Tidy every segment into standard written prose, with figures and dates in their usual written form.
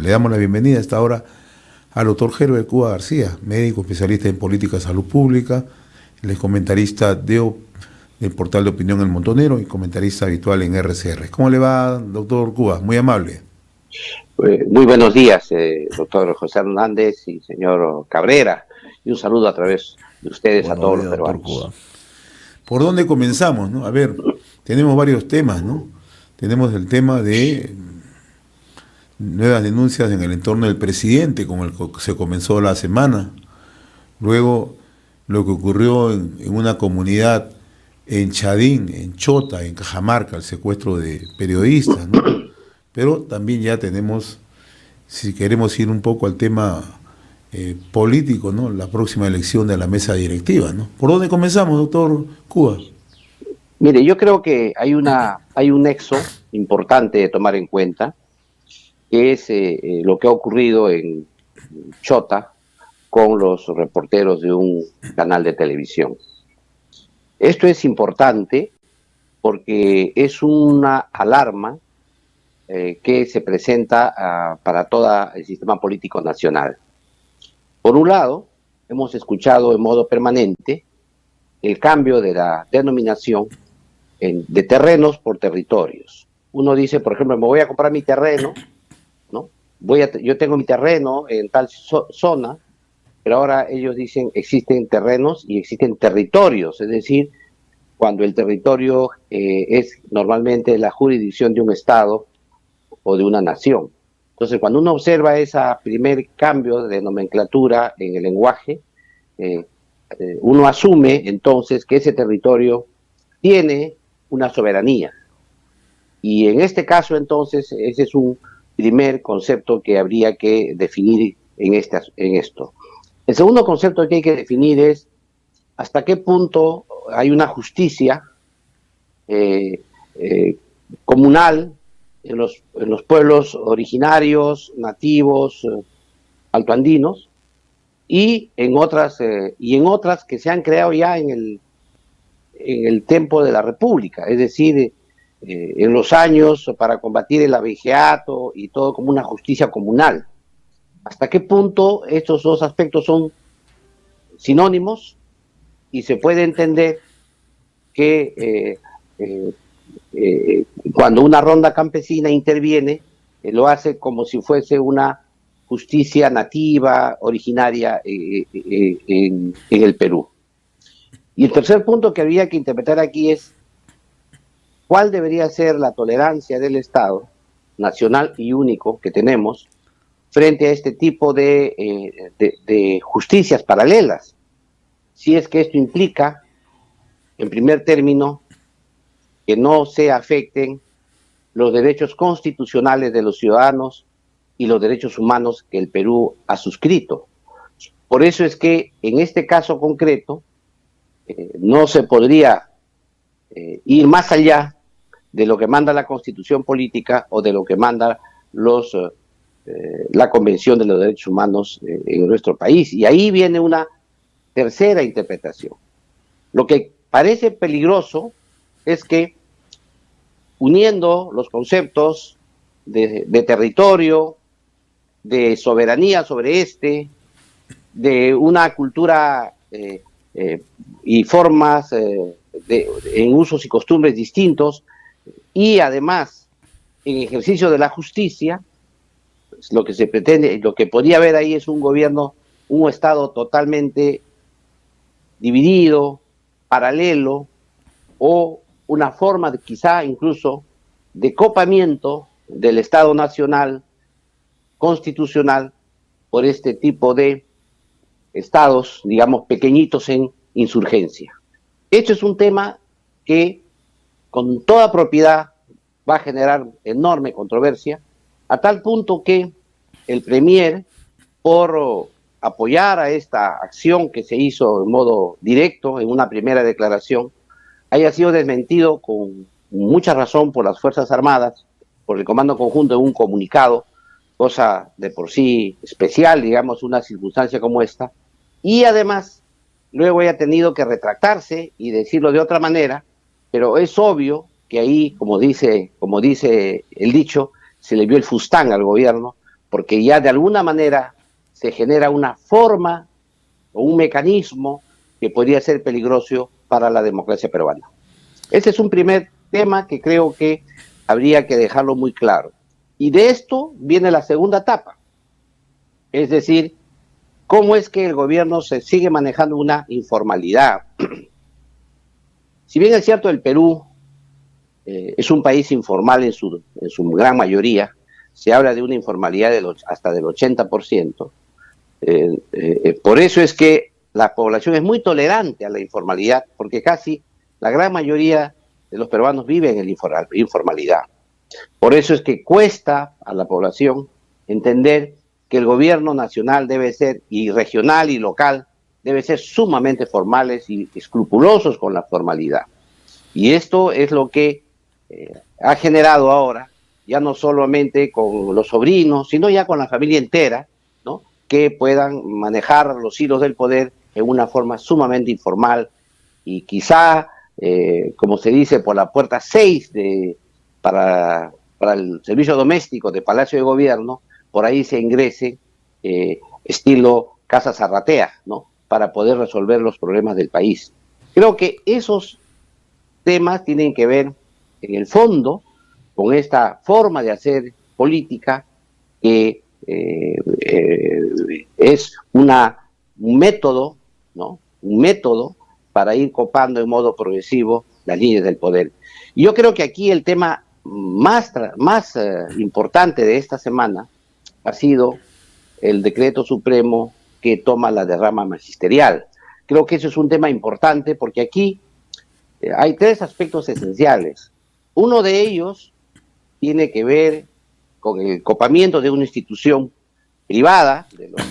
Le damos la bienvenida a esta hora al doctor Herbert Cuba García, médico especialista en política de salud pública, él es comentarista del portal de opinión El Montonero y comentarista habitual en RCR. ¿Cómo le va, doctor Cuba? Muy amable. Muy buenos días, doctor José Hernández y señor Cabrera, y un saludo a través de ustedes a todos los peruanos. Cuba. ¿Por dónde comenzamos, no? A ver, tenemos varios temas, ¿no? Tenemos el tema de nuevas denuncias en el entorno del presidente, como el que se comenzó la semana. Luego, lo que ocurrió en una comunidad en Chadín, en Chota, en Cajamarca, el secuestro de periodistas, ¿no? Pero también ya tenemos, si queremos ir un poco al tema político, ¿no? La próxima elección de la mesa directiva, ¿no? ¿Por dónde comenzamos, doctor Cuba? Mire, yo creo que hay un nexo importante de tomar en cuenta, que es lo que ha ocurrido en Chota con los reporteros de un canal de televisión. Esto es importante porque es una alarma que se presenta para todo el sistema político nacional. Por un lado, hemos escuchado en modo permanente el cambio de la denominación de terrenos por territorios. Uno dice, por ejemplo, me voy a comprar mi terreno, ¿no? Yo tengo mi terreno en tal zona, pero ahora ellos dicen existen terrenos y existen territorios, es decir, cuando el territorio es normalmente la jurisdicción de un estado o de una nación. Entonces, cuando uno observa ese primer cambio de nomenclatura en el lenguaje, uno asume entonces que ese territorio tiene una soberanía. Y en este caso, entonces, ese es un primer concepto que habría que definir en esto. El segundo concepto que hay que definir es hasta qué punto hay una justicia comunal en los pueblos originarios, nativos, altoandinos, y en otras que se han creado ya en el tiempo de la República, es decir, en los años para combatir el abigeato y todo como una justicia comunal. ¿Hasta qué punto estos dos aspectos son sinónimos? Y se puede entender que cuando una ronda campesina interviene, lo hace como si fuese una justicia nativa, originaria en el Perú. Y el tercer punto que habría que interpretar aquí es cuál debería ser la tolerancia del Estado nacional y único que tenemos frente a este tipo de justicias paralelas. Si es que esto implica, en primer término, que no se afecten los derechos constitucionales de los ciudadanos y los derechos humanos que el Perú ha suscrito. Por eso es que en este caso concreto no se podría ir más allá de lo que manda la Constitución Política o de lo que manda la Convención de los Derechos Humanos en nuestro país. Y ahí viene una tercera interpretación. Lo que parece peligroso es que uniendo los conceptos de territorio, de soberanía sobre de una cultura y formas en usos y costumbres distintos, y además en ejercicio de la justicia, pues, lo que se pretende, lo que podría haber ahí es un Estado totalmente dividido, paralelo, o una forma quizá incluso de copamiento del Estado nacional constitucional por este tipo de estados, digamos, pequeñitos en insurgencia. Esto es un tema que con toda propiedad va a generar enorme controversia, a tal punto que el Premier, por apoyar a esta acción que se hizo de modo directo en una primera declaración, haya sido desmentido con mucha razón por las Fuerzas Armadas, por el Comando Conjunto en un comunicado, cosa de por sí especial, digamos, una circunstancia como esta, y además luego haya tenido que retractarse y decirlo de otra manera, pero es obvio que ahí, como dice el dicho, se le vio el fustán al gobierno, porque ya de alguna manera se genera una forma o un mecanismo que podría ser peligroso para la democracia peruana. Ese es un primer tema que creo que habría que dejarlo muy claro. Y de esto viene la segunda etapa, es decir, cómo es que el gobierno se sigue manejando una informalidad. Si bien es cierto, el Perú es un país informal en su gran mayoría, se habla de una informalidad hasta del 80%. Por eso es que la población es muy tolerante a la informalidad, porque casi la gran mayoría de los peruanos viven en la informalidad. Por eso es que cuesta a la población entender que el gobierno nacional debe ser, y regional y local, debe ser sumamente formales y escrupulosos con la formalidad. Y esto es lo que ha generado ahora, ya no solamente con los sobrinos, sino ya con la familia entera, ¿no?, que puedan manejar los hilos del poder en una forma sumamente informal y quizá, como se dice, por la puerta 6 para el servicio doméstico de Palacio de Gobierno, por ahí se ingrese estilo Casa Zarratea, ¿no?, para poder resolver los problemas del país. Creo que esos temas tienen que ver, en el fondo, con esta forma de hacer política que es un método, ¿no?, un método para ir copando en modo progresivo las líneas del poder. Y yo creo que aquí el tema más importante de esta semana ha sido el decreto supremo que toma la derrama magisterial. Creo que eso es un tema importante porque aquí hay tres aspectos esenciales. Uno de ellos tiene que ver con el copamiento de una institución privada, de los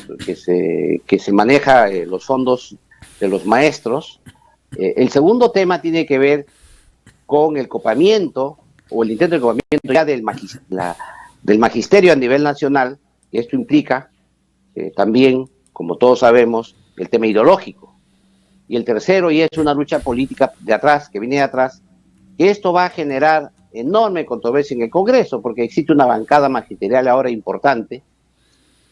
que se maneja los fondos de los maestros. El segundo tema tiene que ver con el copamiento o el intento de copamiento ya del magisterio a nivel nacional, y esto implica también, como todos sabemos, el tema ideológico. Y el tercero, y es una lucha política de atrás, que viene de atrás, que esto va a generar enorme controversia en el Congreso, porque existe una bancada magisterial ahora importante,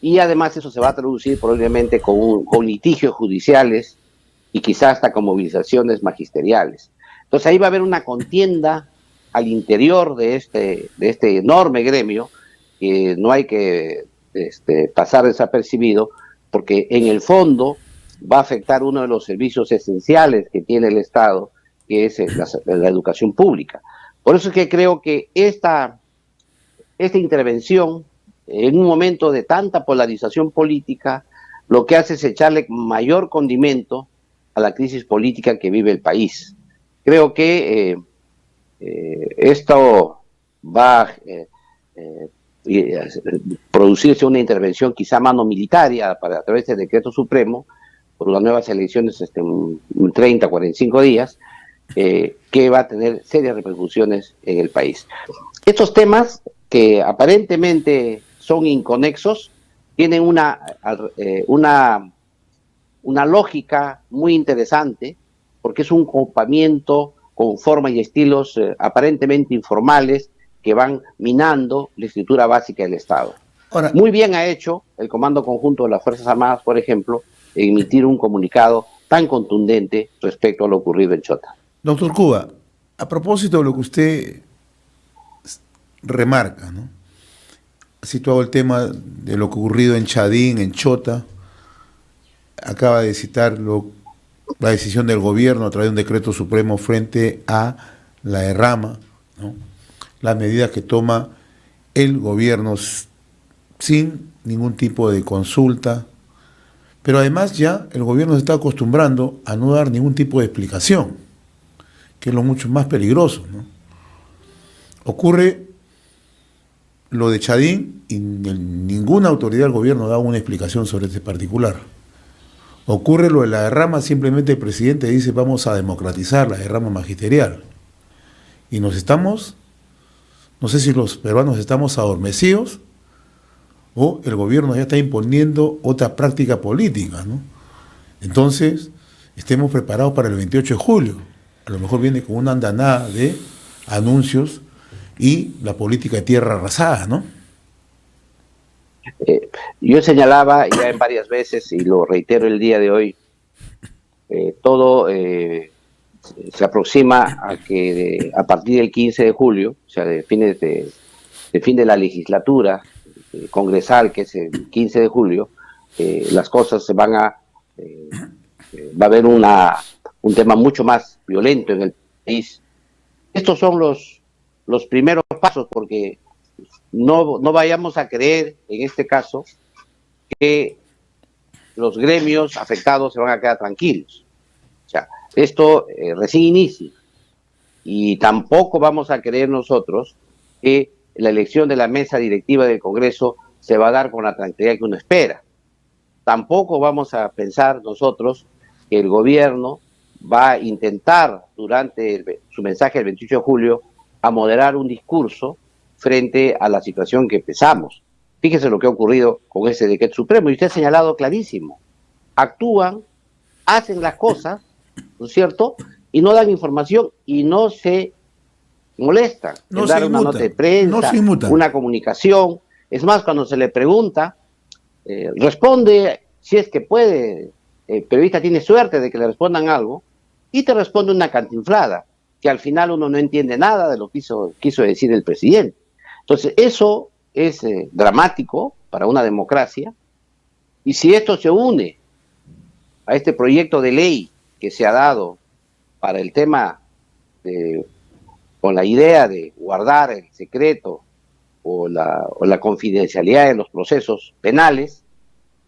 y además eso se va a traducir probablemente con litigios judiciales y quizás hasta con movilizaciones magisteriales. Entonces ahí va a haber una contienda al interior de este enorme gremio, que no hay que pasar desapercibido, porque en el fondo va a afectar uno de los servicios esenciales que tiene el Estado, que es la educación pública. Por eso es que creo que esta intervención, en un momento de tanta polarización política, lo que hace es echarle mayor condimento a la crisis política que vive el país. Creo que esto va a producirse una intervención quizá mano militaria a través del decreto supremo por las nuevas elecciones en 30, 45 días, que va a tener serias repercusiones en el país. Estos temas, que aparentemente son inconexos, tienen una lógica muy interesante, porque es un copamiento con formas y estilos aparentemente informales que van minando la estructura básica del Estado. Ahora, muy bien ha hecho el Comando Conjunto de las Fuerzas Armadas, por ejemplo, en emitir un comunicado tan contundente respecto a lo ocurrido en Chota. Doctor Cuba, a propósito de lo que usted remarca, ¿no?, ha situado el tema de lo ocurrido en Chadín, en Chota, acaba de citar la decisión del gobierno a través de un decreto supremo frente a la derrama, ¿no?, las medidas que toma el gobierno sin ningún tipo de consulta, pero además ya el gobierno se está acostumbrando a no dar ningún tipo de explicación, que es lo mucho más peligroso, ¿no? Ocurre lo de Chadín y ninguna autoridad del gobierno da una explicación sobre este particular. Ocurre lo de la derrama, simplemente el presidente dice vamos a democratizar la derrama magisterial. Y nos estamos, no sé si los peruanos estamos adormecidos o el gobierno ya está imponiendo otra práctica política, ¿no? Entonces, estemos preparados para el 28 de julio. A lo mejor viene con una andanada de anuncios y la política de tierra arrasada, ¿no? Yo señalaba ya en varias veces, y lo reitero el día de hoy, todo se aproxima a que a partir del 15 de julio, o sea, de fin de la legislatura congresal, que es el 15 de julio, las cosas se van a... va a haber un tema mucho más violento en el país. Estos son los primeros pasos, porque no vayamos a creer, en este caso, que los gremios afectados se van a quedar tranquilos. O sea, esto recién inicia. Y tampoco vamos a creer nosotros que la elección de la mesa directiva del Congreso se va a dar con la tranquilidad que uno espera. Tampoco vamos a pensar nosotros que el gobierno va a intentar, durante su mensaje el 28 de julio, a moderar un discurso frente a la situación que empezamos. Fíjese lo que ha ocurrido con ese decreto supremo, y usted ha señalado clarísimo. Actúan, hacen las cosas, ¿no es cierto?, y no dan información y no se molestan en dar una nota de prensa, una comunicación. Es más, cuando se le pregunta, responde, si es que puede, el periodista tiene suerte de que le respondan algo, y te responde una cantinflada, que al final uno no entiende nada de lo que quiso decir el presidente. Entonces, eso es dramático para una democracia, y si esto se une a este proyecto de ley que se ha dado para el tema con la idea de guardar el secreto o la confidencialidad de los procesos penales,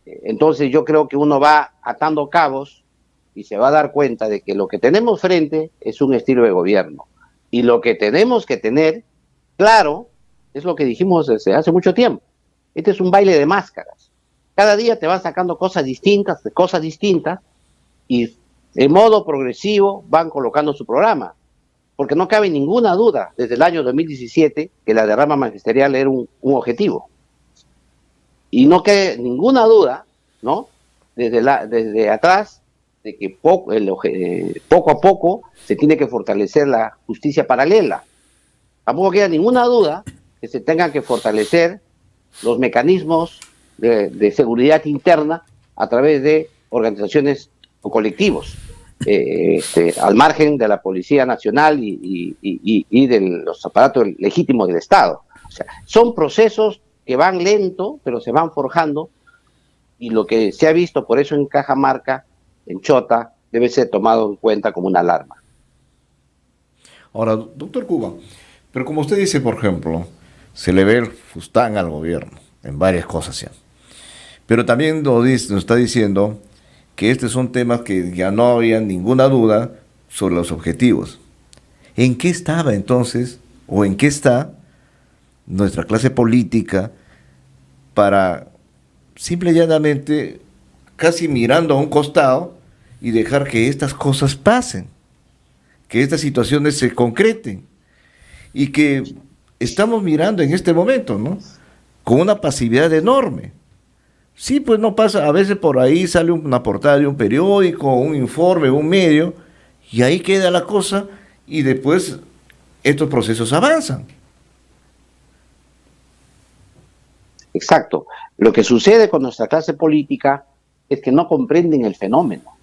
entonces yo creo que uno va atando cabos y se va a dar cuenta de que lo que tenemos frente es un estilo de gobierno. Y lo que tenemos que tener claro es lo que dijimos desde hace mucho tiempo. Este es un baile de máscaras. Cada día te van sacando cosas distintas, y de modo progresivo van colocando su programa. Porque no cabe ninguna duda, desde el año 2017, que la derrama magisterial era un objetivo. Y no cabe ninguna duda, ¿no?, desde atrás, de que poco a poco se tiene que fortalecer la justicia paralela. Tampoco queda ninguna duda que se tengan que fortalecer los mecanismos de seguridad interna a través de organizaciones o colectivos, al margen de la Policía Nacional y de los aparatos legítimos del Estado. O sea, son procesos que van lento, pero se van forjando, y lo que se ha visto, por eso en Cajamarca, en Chota, debe ser tomado en cuenta como una alarma. Ahora, doctor Cuba, pero como usted dice, por ejemplo, se le ve el fustán al gobierno en varias cosas ya. Pero también nos está diciendo que estos son temas que ya no había ninguna duda sobre los objetivos. ¿En qué estaba entonces, o en qué está nuestra clase política para simple y llanamente casi mirando a un costado y dejar que estas cosas pasen, que estas situaciones se concreten, y que estamos mirando en este momento, ¿no?, con una pasividad enorme? Sí, pues no pasa, a veces por ahí sale una portada de un periódico, un informe, un medio, y ahí queda la cosa, y después estos procesos avanzan. Exacto. Lo que sucede con nuestra clase política es que no comprenden el fenómeno.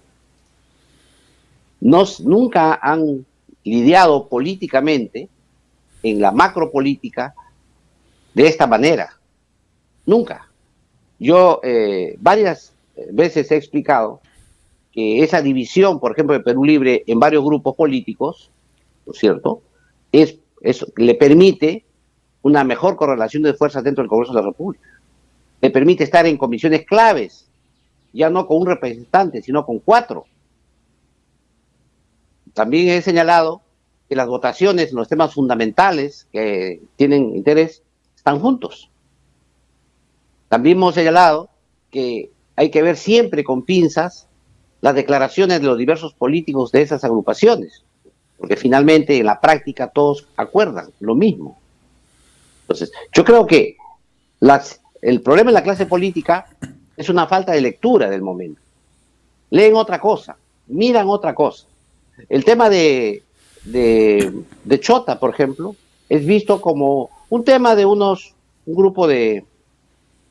Nunca han lidiado políticamente en la macropolítica de esta manera. Nunca. Yo varias veces he explicado que esa división, por ejemplo, de Perú Libre en varios grupos políticos, ¿no es cierto?, le permite una mejor correlación de fuerzas dentro del Congreso de la República. Le permite estar en comisiones claves, ya no con un representante, sino con 4. También he señalado que las votaciones en los temas fundamentales que tienen interés están juntos. También hemos señalado que hay que ver siempre con pinzas las declaraciones de los diversos políticos de esas agrupaciones, porque finalmente en la práctica todos acuerdan lo mismo. Entonces, yo creo que el problema en la clase política es una falta de lectura del momento. Leen otra cosa, miran otra cosa. El tema de Chota, por ejemplo, es visto como un tema de un grupo de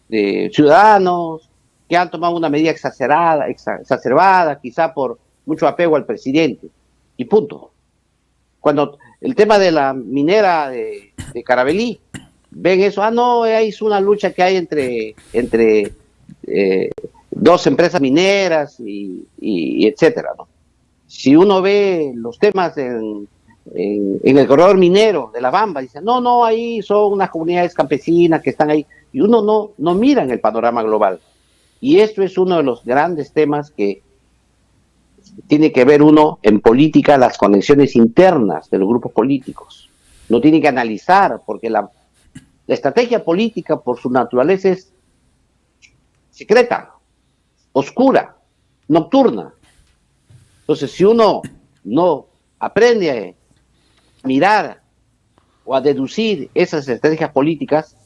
ciudadanos que han tomado una medida exacerbada, quizá por mucho apego al presidente, y punto. Cuando el tema de la minera de Carabelí, ven eso, no, es una lucha que hay entre dos empresas mineras y etcétera, ¿no? Si uno ve los temas en el corredor minero de La Bamba, dice, no, ahí son unas comunidades campesinas que están ahí, y uno no mira en el panorama global. Y esto es uno de los grandes temas que tiene que ver uno en política, las conexiones internas de los grupos políticos. No tiene que analizar, porque la estrategia política por su naturaleza es secreta, oscura, nocturna. Entonces, si uno no aprende a mirar o a deducir esas estrategias políticas,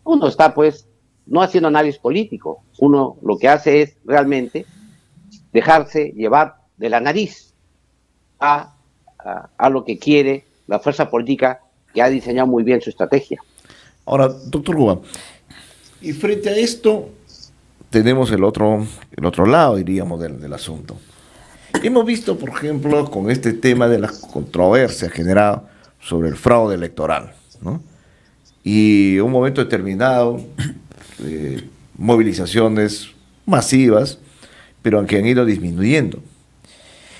uno está pues no haciendo análisis político. Uno lo que hace es realmente dejarse llevar de la nariz a lo que quiere la fuerza política que ha diseñado muy bien su estrategia. Ahora, doctor Cuba, y frente a esto tenemos el otro lado, diríamos, del asunto. Hemos visto, por ejemplo, con este tema de la controversia generada sobre el fraude electoral, ¿no? Y en un momento determinado, movilizaciones masivas, pero que han ido disminuyendo.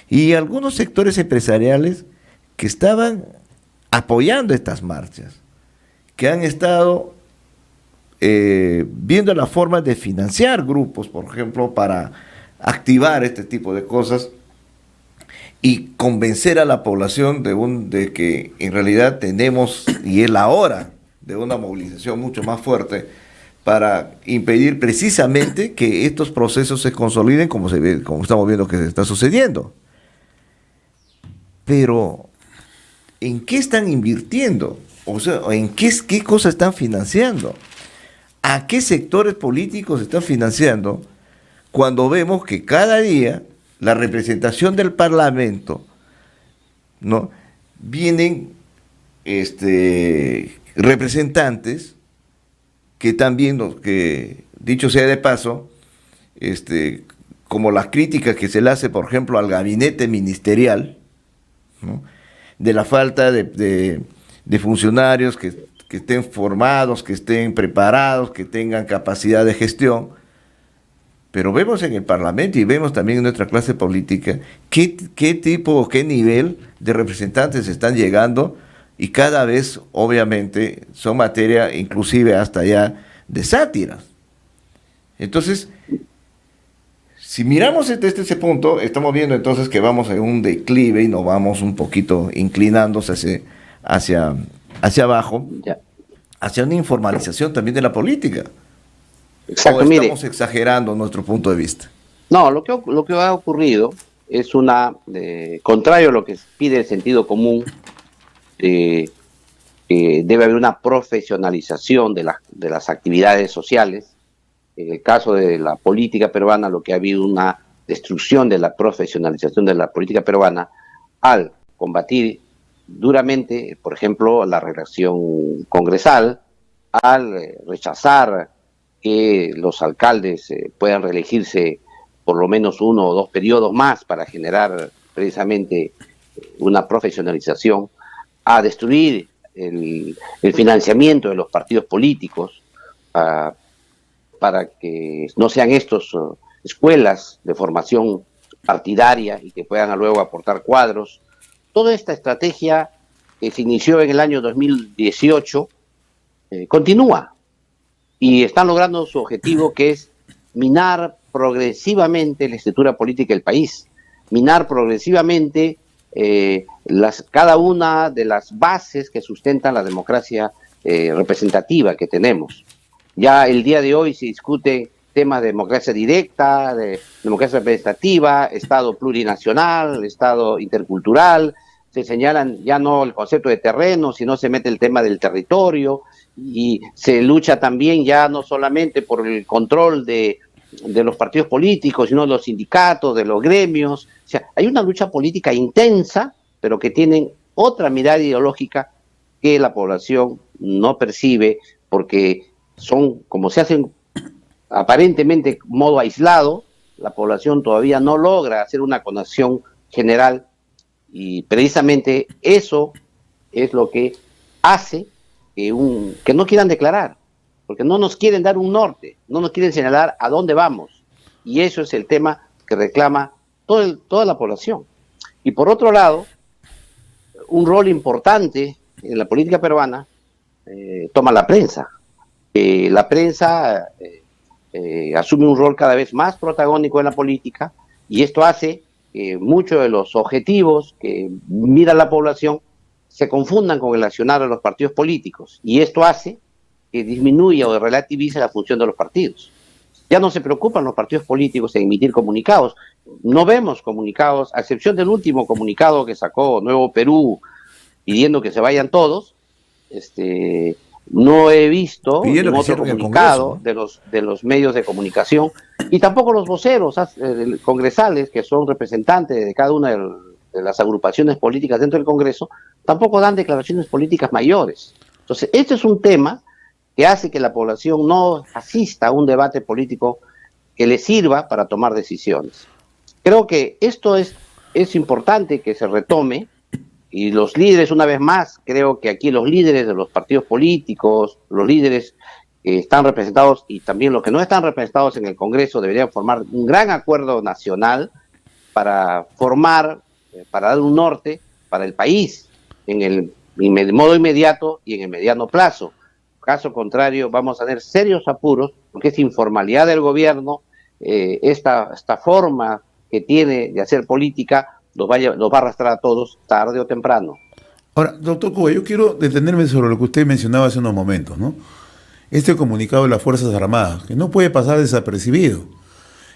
Y algunos sectores empresariales que estaban apoyando estas marchas, que han estado viendo la forma de financiar grupos, por ejemplo, para activar este tipo de cosas y convencer a la población de que en realidad tenemos, y es la hora de una movilización mucho más fuerte para impedir precisamente que estos procesos se consoliden como estamos viendo que está sucediendo. Pero, ¿en qué están invirtiendo? O sea, ¿en qué cosas están financiando? ¿A qué sectores políticos están financiando? Cuando vemos que cada día la representación del Parlamento, ¿no? Vienen representantes que también, que dicho sea de paso, como las críticas que se le hace, por ejemplo, al gabinete ministerial, ¿no? De la falta de funcionarios que estén formados, que estén preparados, que tengan capacidad de gestión. Pero vemos en el Parlamento y vemos también en nuestra clase política qué tipo o qué nivel de representantes están llegando, y cada vez, obviamente, son materia inclusive hasta ya de sátiras. Entonces, si miramos desde ese punto, estamos viendo entonces que vamos en un declive y nos vamos un poquito inclinándose hacia abajo, hacia una informalización también de la política. Exacto, ¿O estamos exagerando nuestro punto de vista? No, lo que ha ocurrido es contrario a lo que pide el sentido común, debe haber una profesionalización de las actividades sociales. En el caso de la política peruana, lo que ha habido una destrucción de la profesionalización de la política peruana al combatir duramente, por ejemplo, la redacción congresal, al rechazar que los alcaldes puedan reelegirse por lo menos 1 o 2 periodos más para generar precisamente una profesionalización, a destruir el financiamiento de los partidos políticos, para que no sean estos escuelas de formación partidaria y que puedan luego aportar cuadros. Toda esta estrategia que se inició en el año 2018 continúa. Y están logrando su objetivo, que es minar progresivamente la estructura política del país, minar progresivamente cada una de las bases que sustentan la democracia representativa que tenemos. Ya el día de hoy se discute temas de democracia directa, de democracia representativa, Estado plurinacional, Estado intercultural. Se señalan ya no el concepto de terreno, sino se mete el tema del territorio, y se lucha también ya no solamente por el control de los partidos políticos, sino de los sindicatos, de los gremios. O sea, hay una lucha política intensa, pero que tienen otra mirada ideológica que la población no percibe, porque son, como se hacen aparentemente modo aislado, la población todavía no logra hacer una conexión general y precisamente eso es lo que hace que no quieran declarar, porque no nos quieren dar un norte, no nos quieren señalar a dónde vamos. Y eso es el tema que reclama toda la población. Y por otro lado, un rol importante en la política peruana toma la prensa. La prensa asume un rol cada vez más protagónico en la política y esto hace que muchos de los objetivos que mira la población se confundan con el accionar de los partidos políticos y esto hace que disminuya o relativice la función de los partidos. Ya no se preocupan los partidos políticos en emitir comunicados. No vemos comunicados, a excepción del último comunicado que sacó Nuevo Perú pidiendo que se vayan todos. No he visto ningún otro comunicado de los medios de comunicación y tampoco los voceros congresales, que son representantes de cada una de las agrupaciones políticas dentro del Congreso, tampoco dan declaraciones políticas mayores. Entonces, este es un tema que hace que la población no asista a un debate político que le sirva para tomar decisiones. Creo que esto es importante que se retome y los líderes, una vez más, creo que aquí los líderes de los partidos políticos, los líderes que están representados y también los que no están representados en el Congreso deberían formar un gran acuerdo nacional para dar un norte para el país en el modo inmediato y en el mediano plazo. Caso contrario, vamos a tener serios apuros, porque esta informalidad del gobierno, esta forma que tiene de hacer política, los va a arrastrar a todos tarde o temprano. Ahora, doctor Cuba, yo quiero detenerme sobre lo que usted mencionaba hace unos momentos, ¿no? Este comunicado de las Fuerzas Armadas, que no puede pasar desapercibido.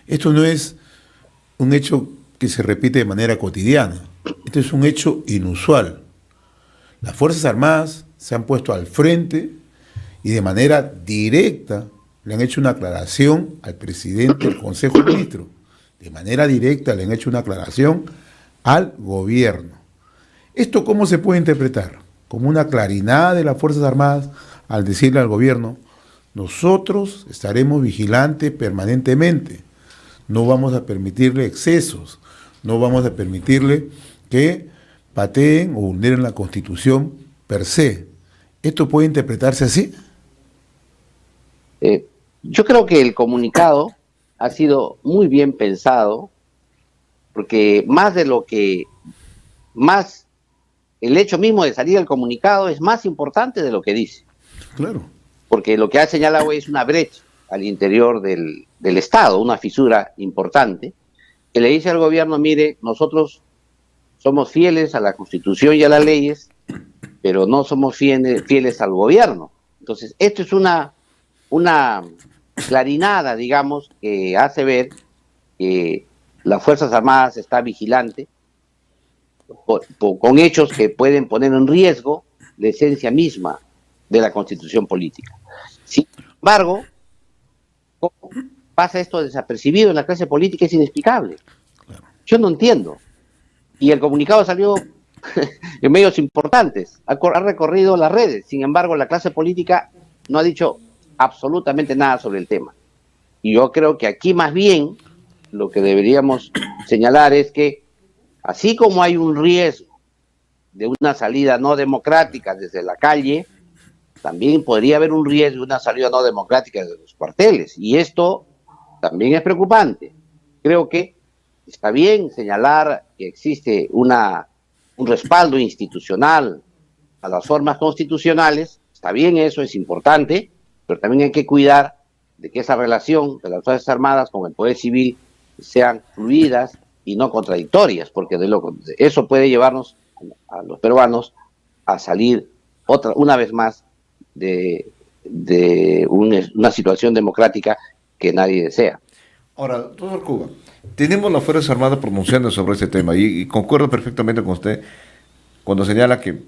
Esto no es un hecho que se repite de manera cotidiana. Esto es un hecho inusual. Las Fuerzas Armadas se han puesto al frente y de manera directa le han hecho una aclaración al presidente del Consejo de Ministros. De manera directa le han hecho una aclaración al gobierno. ¿Esto cómo se puede interpretar? Como una clarinada de las Fuerzas Armadas al decirle al gobierno: nosotros estaremos vigilantes permanentemente, no vamos a permitirle excesos, no vamos a permitirle que pateen o vulneren la Constitución per se. ¿Esto puede interpretarse así? Yo creo que el comunicado ha sido muy bien pensado, porque el hecho mismo de salir del comunicado es más importante de lo que dice. Claro. Porque lo que ha señalado es una brecha al interior del Estado, una fisura importante, que le dice al gobierno: mire, nosotros somos fieles a la Constitución y a las leyes, pero no somos fieles al gobierno. Entonces, esto es una clarinada, digamos, que hace ver que las Fuerzas Armadas está vigilante con hechos que pueden poner en riesgo la esencia misma de la Constitución política. Sin embargo, ¿cómo pasa esto desapercibido en la clase política? Es inexplicable. Yo no entiendo. Y el comunicado salió en medios importantes, ha recorrido las redes. Sin embargo, la clase política no ha dicho absolutamente nada sobre el tema. Y yo creo que aquí más bien lo que deberíamos señalar es que así como hay un riesgo de una salida no democrática desde la calle, también podría haber un riesgo de una salida no democrática desde los cuarteles. Y esto también es preocupante. Creo que está bien señalar que existe un respaldo institucional a las formas constitucionales. Está bien, eso es importante, pero también hay que cuidar de que esa relación de las Fuerzas Armadas con el Poder Civil sean fluidas y no contradictorias, porque eso puede llevarnos a los peruanos a salir una vez más de una situación democrática que nadie desea. Ahora, doctor Cuba, tenemos las Fuerzas Armadas pronunciando sobre este tema y concuerdo perfectamente con usted cuando señala que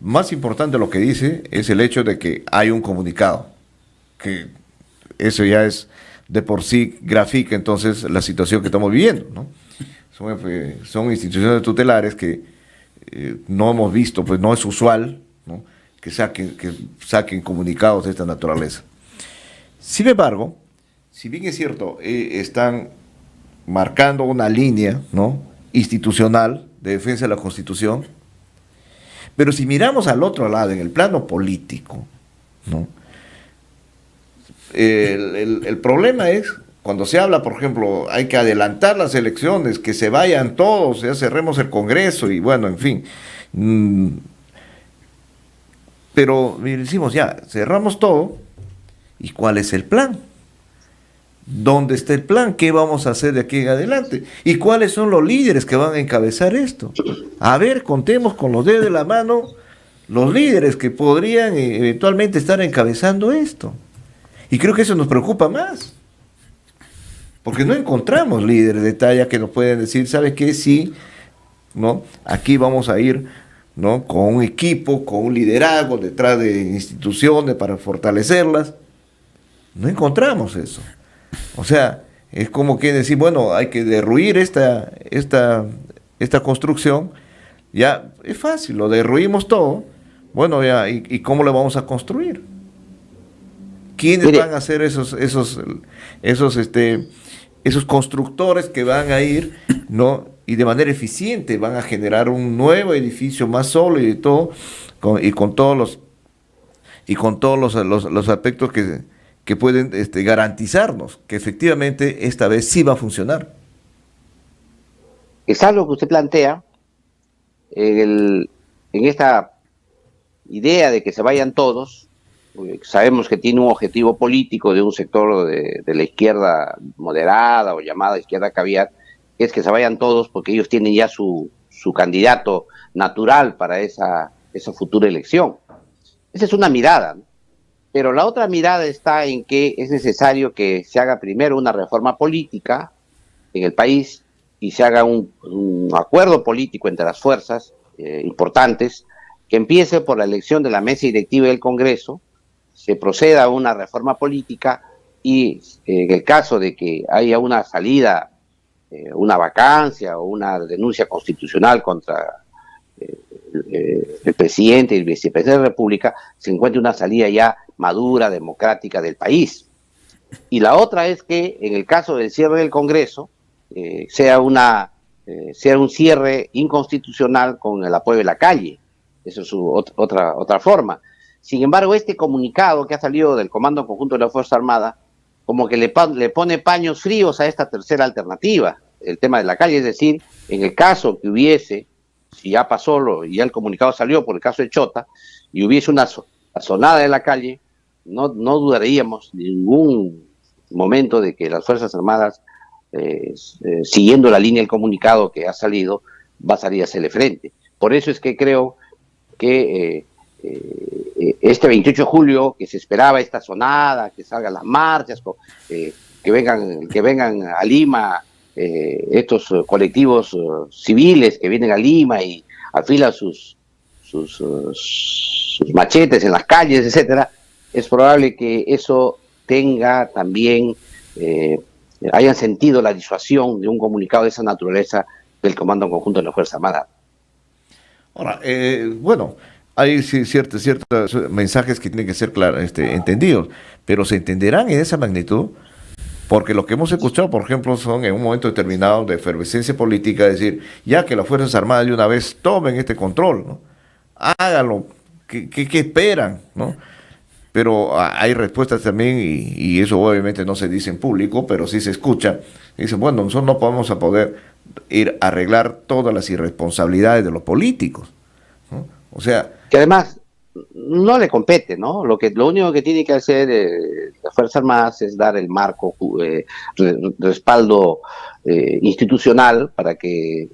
más importante lo que dice es el hecho de que hay un comunicado, que eso ya es de por sí grafica entonces la situación que estamos viviendo, ¿no? Son instituciones tutelares que no hemos visto, pues no es usual, ¿no?, que saquen comunicados de esta naturaleza. Sin embargo, si bien es cierto, están marcando una línea, ¿no?, institucional de defensa de la Constitución, pero si miramos al otro lado, en el plano político, ¿no?, el problema es cuando se habla, por ejemplo, hay que adelantar las elecciones, que se vayan todos, ya cerremos el Congreso y bueno, en fin. Pero decimos, ya, cerramos todo, ¿y cuál es el plan? ¿Dónde está el plan? ¿Qué vamos a hacer de aquí en adelante? ¿Y cuáles son los líderes que van a encabezar esto? A ver, contemos con los dedos de la mano los líderes que podrían eventualmente estar encabezando esto. Y creo que eso nos preocupa más. Porque no encontramos líderes de talla que nos puedan decir, ¿sabe qué? Sí, ¿no? Aquí vamos a ir, ¿no?, con un equipo, con un liderazgo detrás de instituciones para fortalecerlas. No encontramos eso. O sea, es como que decir, bueno, hay que derruir esta construcción. Ya es fácil, lo derruimos todo. Bueno, ya, ¿y cómo lo vamos a construir? ¿Quiénes van a ser esos constructores que van a ir, ¿no?, y de manera eficiente van a generar un nuevo edificio más sólido y todo, con todos los aspectos que pueden garantizarnos que efectivamente esta vez sí va a funcionar? Es algo que usted plantea en esta idea de que se vayan todos. Sabemos que tiene un objetivo político de un sector de la izquierda moderada o llamada izquierda caviar, que es que se vayan todos porque ellos tienen ya su candidato natural para esa futura elección. Esa es una mirada, ¿no? Pero la otra mirada está en que es necesario que se haga primero una reforma política en el país y se haga un acuerdo político entre las fuerzas importantes, que empiece por la elección de la mesa directiva del Congreso, se proceda a una reforma política y en el caso de que haya una salida, una vacancia o una denuncia constitucional contra el presidente y el vicepresidente de la República, se encuentre una salida ya madura, democrática del país. Y la otra es que en el caso del cierre del Congreso sea un cierre inconstitucional con el apoyo de la calle. Eso es otra forma. Sin embargo, este comunicado que ha salido del Comando Conjunto de la Fuerza Armada como que le pone paños fríos a esta tercera alternativa, el tema de la calle. Es decir, en el caso que hubiese, si ya pasó y ya el comunicado salió por el caso de Chota, y hubiese una sonada de la calle, no dudaríamos en ningún momento de que las Fuerzas Armadas, siguiendo la línea del comunicado que ha salido, va a salir a hacerle frente. Por eso es que creo que este 28 de julio, que se esperaba esta sonada, que salgan las marchas, que vengan a Lima estos colectivos civiles que vienen a Lima y afilan sus machetes en las calles, etcétera, es probable que eso tenga también, hayan sentido la disuasión de un comunicado de esa naturaleza del Comando Conjunto de la Fuerza Armada. Ahora, bueno, hay ciertos mensajes que tienen que ser entendidos, pero se entenderán en esa magnitud, porque lo que hemos escuchado, por ejemplo, son en un momento determinado de efervescencia política, decir, ya que las Fuerzas Armadas de una vez tomen este control, ¿no?, háganlo, ¿qué esperan?, ¿no? Pero hay respuestas también, y eso obviamente no se dice en público, pero sí se escucha. Dicen, bueno, nosotros no vamos a poder ir a arreglar todas las irresponsabilidades de los políticos, ¿no? O sea, que además no le compete, ¿no? Lo único que tiene que hacer las Fuerzas Armadas es dar el marco, respaldo institucional para que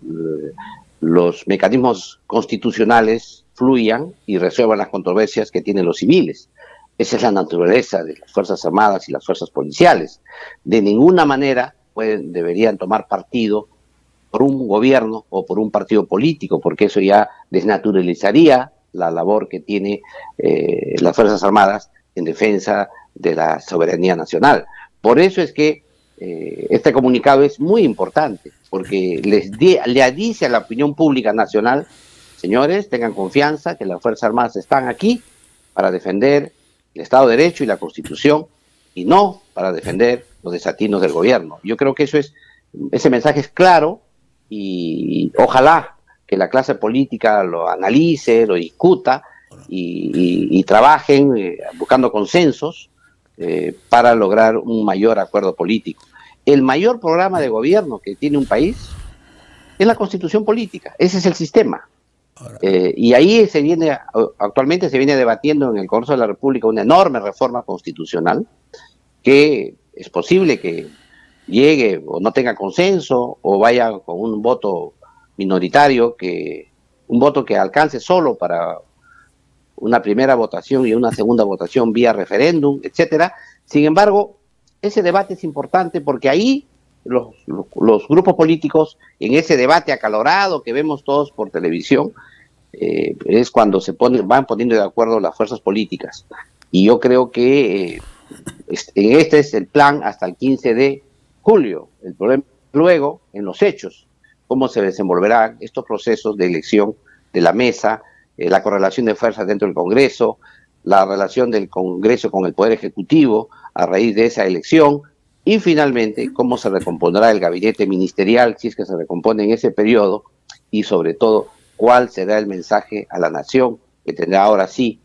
los mecanismos constitucionales fluyan y resuelvan las controversias que tienen los civiles. Esa es la naturaleza de las Fuerzas Armadas y las fuerzas policiales. De ninguna manera deberían tomar partido por un gobierno o por un partido político, porque eso ya desnaturalizaría la labor que tiene las Fuerzas Armadas en defensa de la soberanía nacional. Por eso es que este comunicado es muy importante, porque le dice a la opinión pública nacional, señores, tengan confianza que las Fuerzas Armadas están aquí para defender el Estado de Derecho y la Constitución, y no para defender los desatinos del gobierno. Yo creo que ese mensaje es claro y ojalá que la clase política lo analice, lo discuta y trabajen buscando consensos para lograr un mayor acuerdo político. El mayor programa de gobierno que tiene un país es la constitución política, ese es el sistema. Y ahí actualmente se viene debatiendo en el Congreso de la República una enorme reforma constitucional que es posible que llegue o no tenga consenso o vaya con un voto minoritario, un voto que alcance solo para una primera votación y una segunda votación vía referéndum, etcétera. Sin embargo, ese debate es importante porque ahí los grupos políticos, en ese debate acalorado que vemos todos por televisión, es cuando van poniendo de acuerdo las fuerzas políticas. Y yo creo que este es el plan hasta el 15 de julio. El problema luego, en los hechos, cómo se desenvolverán estos procesos de elección de la mesa, la correlación de fuerzas dentro del Congreso, la relación del Congreso con el Poder Ejecutivo a raíz de esa elección, y finalmente cómo se recompondrá el gabinete ministerial, si es que se recompone en ese periodo, y sobre todo cuál será el mensaje a la nación que tendrá ahora sí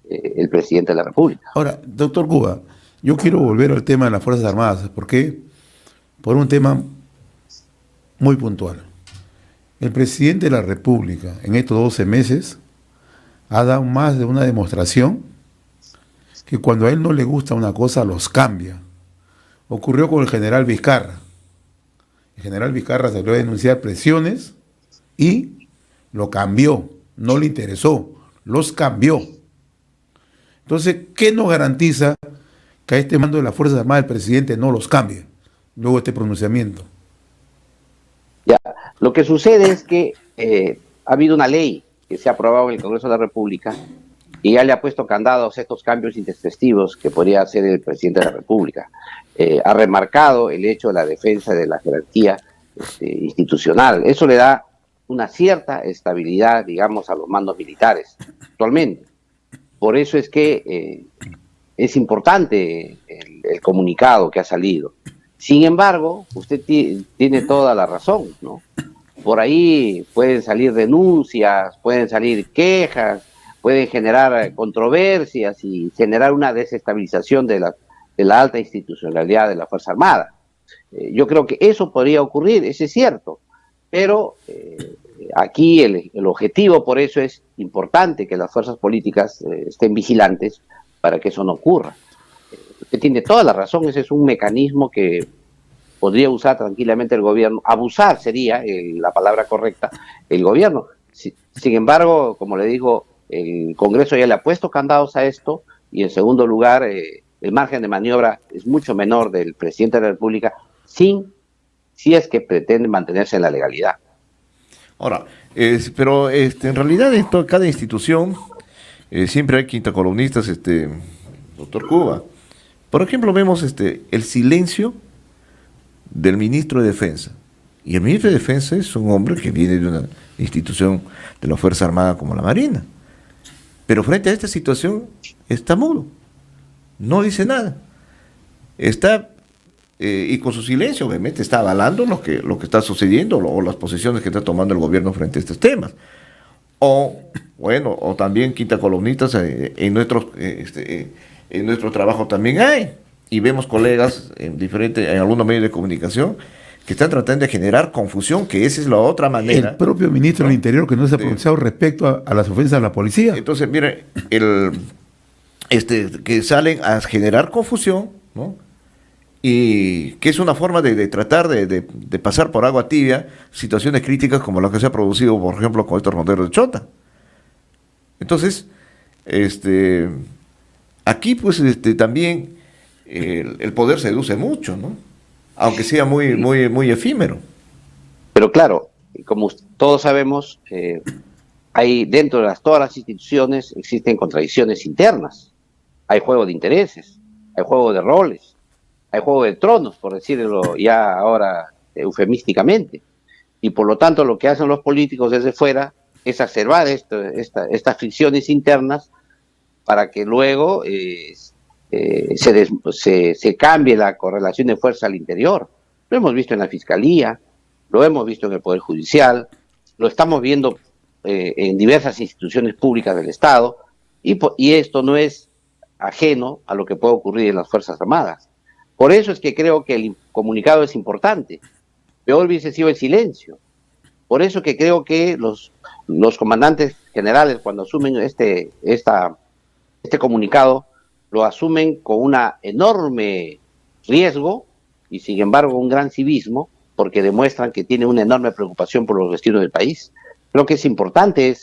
el presidente de la República. Ahora, doctor Cuba, yo quiero volver al tema de las Fuerzas Armadas. ¿Por qué? Por un tema muy puntual. El presidente de la República en estos 12 meses ha dado más de una demostración que cuando a él no le gusta una cosa, los cambia. Ocurrió con el general Vizcarra. El general Vizcarra salió a denunciar presiones y lo cambió. No le interesó, los cambió. Entonces, ¿qué nos garantiza que a este mando de las Fuerzas Armadas el presidente no los cambie luego de este pronunciamiento? Ya, lo que sucede es que ha habido una ley que se ha aprobado en el Congreso de la República y ya le ha puesto candados a estos cambios intempestivos que podría hacer el presidente de la República. Ha remarcado el hecho de la defensa de la jerarquía institucional. Eso le da una cierta estabilidad, digamos, a los mandos militares actualmente. Por eso es que es importante el comunicado que ha salido. Sin embargo, usted tiene toda la razón, ¿no? Por ahí pueden salir denuncias, pueden salir quejas, pueden generar controversias y generar una desestabilización de la alta institucionalidad de la Fuerza Armada. Yo creo que eso podría ocurrir, eso es cierto, pero aquí el objetivo, por eso es importante que las fuerzas políticas estén vigilantes para que eso no ocurra. Usted tiene toda la razón, ese es un mecanismo que podría usar tranquilamente el gobierno, abusar sería la palabra correcta, el gobierno. Sin embargo, como le digo, el Congreso ya le ha puesto candados a esto y en segundo lugar, el margen de maniobra es mucho menor del presidente de la República si es que pretende mantenerse en la legalidad. Ahora, pero en realidad en cada institución siempre hay quintacolumnistas, doctor Cuba. Por ejemplo, vemos el silencio del ministro de Defensa. Y el ministro de Defensa es un hombre que viene de una institución de la Fuerza Armada como la Marina. Pero frente a esta situación está mudo. No dice nada. Y con su silencio obviamente está avalando lo que está sucediendo o las posiciones que está tomando el gobierno frente a estos temas. O también quintacolumnistas en nuestro trabajo también hay. Y vemos colegas en algunos medios de comunicación que están tratando de generar confusión, que esa es la otra manera. El propio ministro del Interior que no se ha pronunciado respecto a las ofensas a la policía. Entonces, mire, que salen a generar confusión, ¿no? Y que es una forma de tratar de pasar por agua tibia situaciones críticas como las que se ha producido, por ejemplo, con estos ronderos de Chota. Entonces, aquí pues también el poder seduce mucho, ¿no? Aunque sea muy, muy, muy efímero. Pero claro, como todos sabemos, hay dentro de todas las instituciones existen contradicciones internas. Hay juego de intereses, hay juego de roles, hay juego de tronos, por decirlo ya ahora eufemísticamente. Y por lo tanto lo que hacen los políticos desde fuera es exacerbar estas fricciones internas para que luego se cambie la correlación de fuerza al interior. Lo hemos visto en la Fiscalía, lo hemos visto en el Poder Judicial, lo estamos viendo en diversas instituciones públicas del Estado, y esto no es ajeno a lo que puede ocurrir en las Fuerzas Armadas. Por eso es que creo que el comunicado es importante. Peor hubiese sido el silencio. Por eso que creo que los comandantes generales, cuando asumen este comunicado, lo asumen con un enorme riesgo y sin embargo un gran civismo, porque demuestran que tienen una enorme preocupación por los destinos del país. Creo que es importante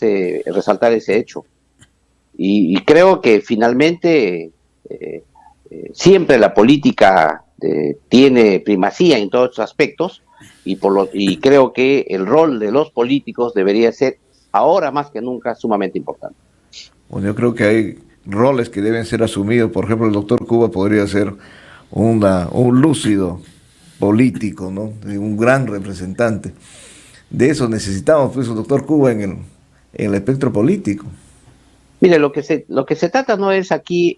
resaltar ese hecho. Y creo que finalmente siempre la política tiene primacía en todos estos aspectos, y creo que el rol de los políticos debería ser ahora más que nunca sumamente importante. Bueno, yo creo que hay roles que deben ser asumidos. Por ejemplo, el doctor Cuba podría ser un lúcido político, ¿no? Un gran representante. De eso necesitamos, pues, doctor Cuba, en el espectro político. Mire, lo que se trata no es aquí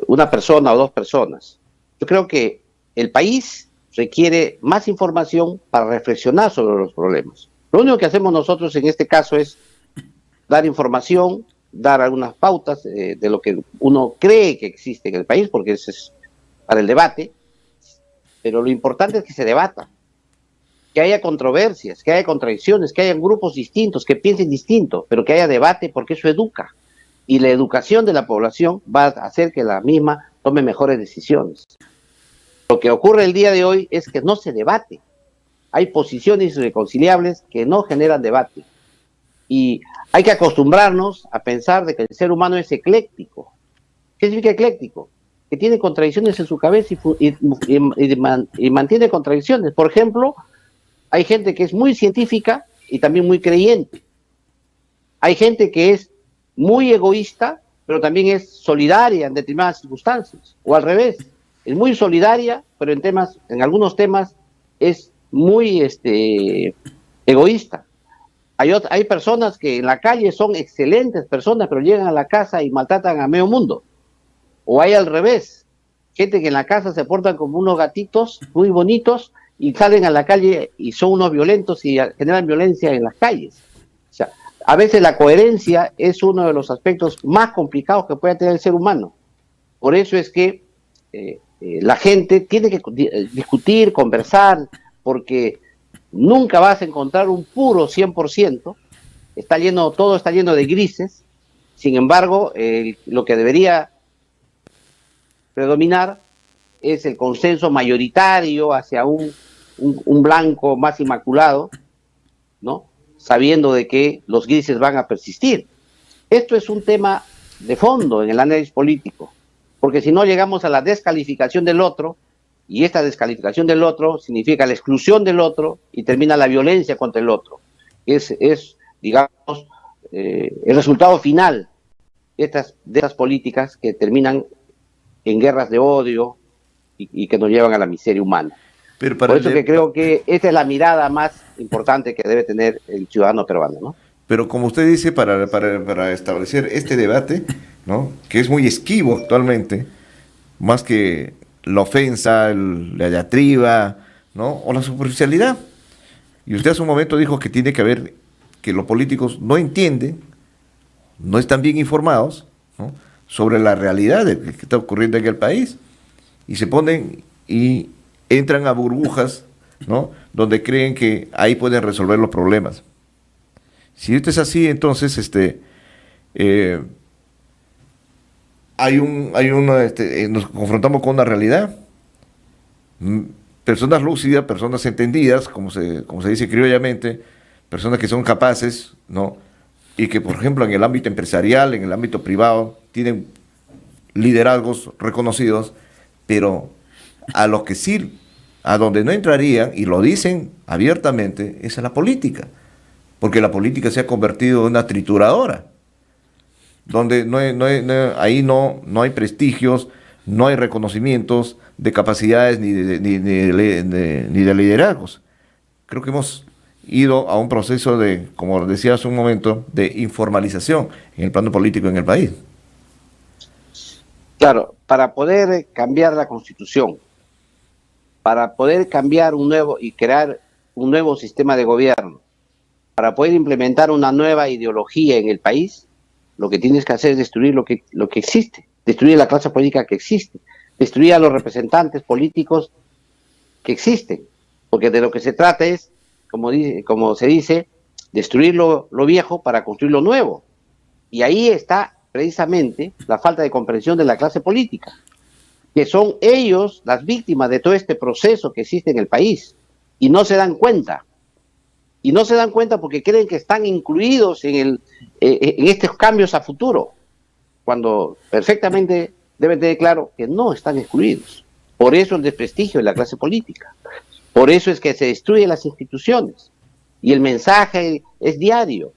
una persona o dos personas. Yo creo que el país requiere más información para reflexionar sobre los problemas. Lo único que hacemos nosotros en este caso es dar información, dar algunas pautas de lo que uno cree que existe en el país, porque ese es para el debate, pero lo importante es que se debata, que haya controversias, que haya contradicciones, que haya grupos distintos, que piensen distinto, pero que haya debate, porque eso educa. Y la educación de la población va a hacer que la misma tome mejores decisiones. Lo que ocurre el día de hoy es que no se debate. Hay posiciones irreconciliables que no generan debate. Y hay que acostumbrarnos a pensar de que el ser humano es ecléctico. ¿Qué significa ecléctico? Que tiene contradicciones en su cabeza y mantiene contradicciones. Por ejemplo, hay gente que es muy científica y también muy creyente. Hay gente que es muy egoísta, pero también es solidaria en determinadas circunstancias. O al revés, es muy solidaria, pero en algunos temas es muy egoísta. Hay personas que en la calle son excelentes personas, pero llegan a la casa y maltratan a medio mundo. O hay al revés, gente que en la casa se portan como unos gatitos muy bonitos y salen a la calle y son unos violentos y generan violencia en las calles. O sea, a veces la coherencia es uno de los aspectos más complicados que puede tener el ser humano. Por eso es que la gente tiene que discutir, conversar, porque nunca vas a encontrar un puro 100%, todo está lleno de grises. Sin embargo, lo que debería predominar es el consenso mayoritario hacia un blanco más inmaculado, ¿no? Sabiendo de que los grises van a persistir. Esto es un tema de fondo en el análisis político, porque si no llegamos a la descalificación del otro, y esta descalificación del otro significa la exclusión del otro y termina la violencia contra el otro. Es digamos, el resultado final de estas políticas que terminan en guerras de odio y que nos llevan a la miseria humana. Pero por eso que creo que esta es la mirada más importante que debe tener el ciudadano peruano, ¿no? Pero como usted dice, para establecer este debate, ¿no?, que es muy esquivo actualmente, más que la ofensa, la diatriba, ¿no?, o la superficialidad. Y usted hace un momento dijo que tiene que haber, que los políticos no entienden, no están bien informados, ¿no?, sobre la realidad de que está ocurriendo en el país, y se ponen y entran a burbujas, ¿no?, donde creen que ahí pueden resolver los problemas. Si esto es así, entonces nos confrontamos con una realidad. Personas lúcidas, personas entendidas, como se dice criollamente, personas que son capaces, ¿no?, y que, por ejemplo, en el ámbito empresarial, en el ámbito privado, tienen liderazgos reconocidos, pero a lo que sí, a donde no entrarían, y lo dicen abiertamente, es a la política, porque la política se ha convertido en una trituradora, donde ahí no hay prestigios, no hay reconocimientos de capacidades ni de liderazgos. Creo que hemos ido a un proceso de, como decía hace un momento, de informalización en el plano político en el país. Claro, para poder cambiar la Constitución, para poder cambiar un nuevo y crear un nuevo sistema de gobierno, para poder implementar una nueva ideología en el país, lo que tienes que hacer es destruir lo que existe, destruir la clase política que existe, destruir a los representantes políticos que existen, porque de lo que se trata es, como se dice, destruir lo viejo para construir lo nuevo. Y ahí está precisamente la falta de comprensión de la clase política, que son ellos las víctimas de todo este proceso que existe en el país, y no se dan cuenta. Y no se dan cuenta porque creen que están incluidos en estos cambios a futuro, cuando perfectamente deben tener claro que no están excluidos. Por eso el desprestigio de la clase política. Por eso es que se destruyen las instituciones. Y el mensaje es diario.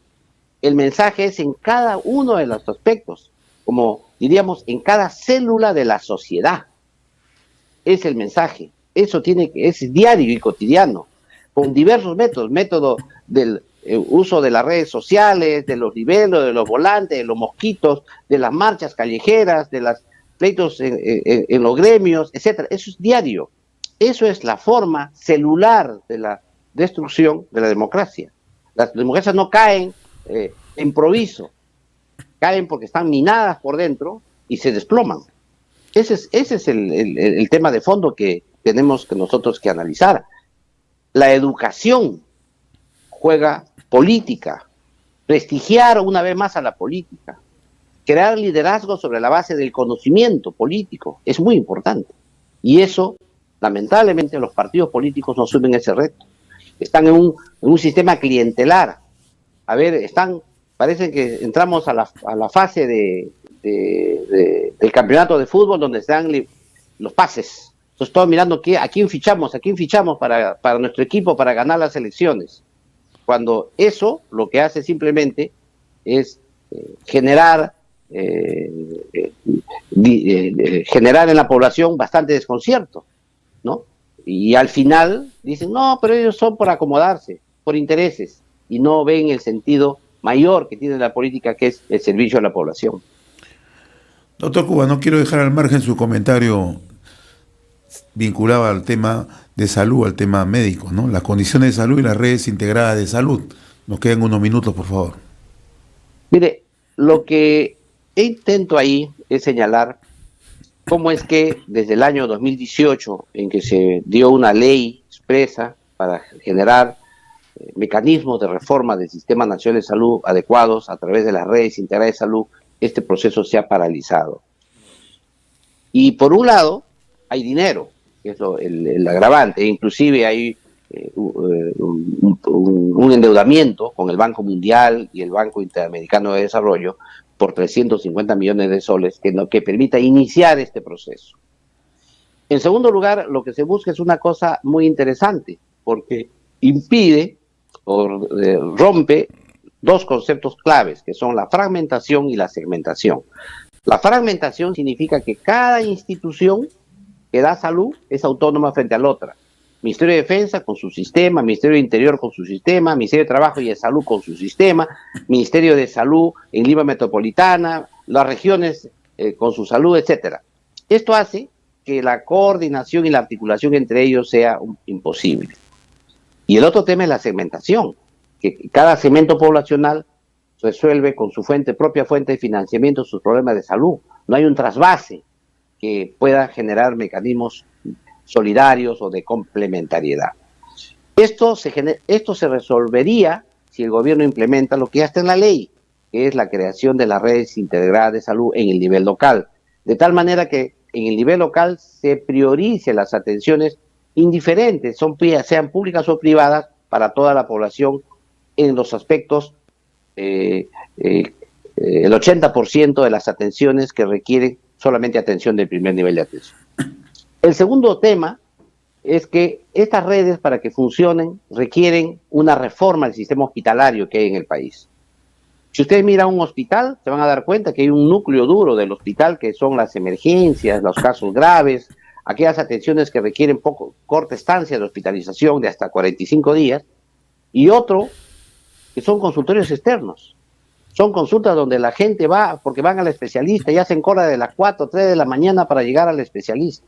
El mensaje es en cada uno de los aspectos, como diríamos, en cada célula de la sociedad. Es el mensaje. Eso es diario y cotidiano, con diversos métodos del uso de las redes sociales, de los niveles, de los volantes, de los mosquitos, de las marchas callejeras, de los pleitos en los gremios, etcétera. Eso es diario. Eso es la forma celular de la destrucción de la democracia. Las democracias no caen improviso, caen porque están minadas por dentro y se desploman. Ese es el tema de fondo que tenemos que nosotros que analizar. La educación juega política, prestigiar una vez más a la política, crear liderazgo sobre la base del conocimiento político, es muy importante. Y eso, lamentablemente, los partidos políticos no asumen ese reto. Están en un sistema clientelar. A ver, parece que entramos a la fase del campeonato de fútbol donde están los pases. Entonces, todos mirando a quién fichamos para nuestro equipo para ganar las elecciones. Cuando eso lo que hace simplemente es generar en la población bastante desconcierto, ¿no? Y al final dicen, no, pero ellos son por acomodarse, por intereses, y no ven el sentido mayor que tiene la política, que es el servicio a la población. Doctor Cuba, no quiero dejar al margen su comentario vinculado al tema de salud, al tema médico, ¿no? Las condiciones de salud y las redes integradas de salud. Nos quedan unos minutos, por favor. Mire, lo que intento ahí es señalar cómo es que desde el año 2018, en que se dio una ley expresa para generar mecanismos de reforma del Sistema Nacional de Salud adecuados a través de las redes integradas de salud, este proceso se ha paralizado. Y por un lado, hay dinero, que es el agravante, inclusive hay un endeudamiento con el Banco Mundial y el Banco Interamericano de Desarrollo por 350 millones de soles que permita iniciar este proceso. En segundo lugar, lo que se busca es una cosa muy interesante, porque impide o rompe dos conceptos claves, que son la fragmentación y la segmentación. La fragmentación significa que cada institución que da salud es autónoma frente a la otra. Ministerio de Defensa con su sistema, Ministerio de Interior con su sistema, Ministerio de Trabajo y de Salud con su sistema, Ministerio de Salud en Lima Metropolitana, las regiones con su salud, etcétera. Esto hace que la coordinación y la articulación entre ellos sea imposible. Y el otro tema es la segmentación, que cada segmento poblacional resuelve con su propia fuente de financiamiento sus problemas de salud. No hay un trasvase que pueda generar mecanismos solidarios o de complementariedad. Esto se resolvería si el gobierno implementa lo que ya está en la ley, que es la creación de las redes integradas de salud en el nivel local, de tal manera que en el nivel local se priorice las atenciones indiferentes, sean públicas o privadas, para toda la población en los aspectos, el 80% de las atenciones que requieren solamente atención del primer nivel de atención. El segundo tema es que estas redes, para que funcionen, requieren una reforma del sistema hospitalario que hay en el país. Si ustedes miran un hospital, se van a dar cuenta que hay un núcleo duro del hospital, que son las emergencias, los casos graves, aquellas atenciones que requieren corta estancia de hospitalización de hasta 45 días, y otro que son consultorios externos. Son consultas donde la gente va porque van al especialista y hacen cola de las 4 o 3 de la mañana para llegar al especialista.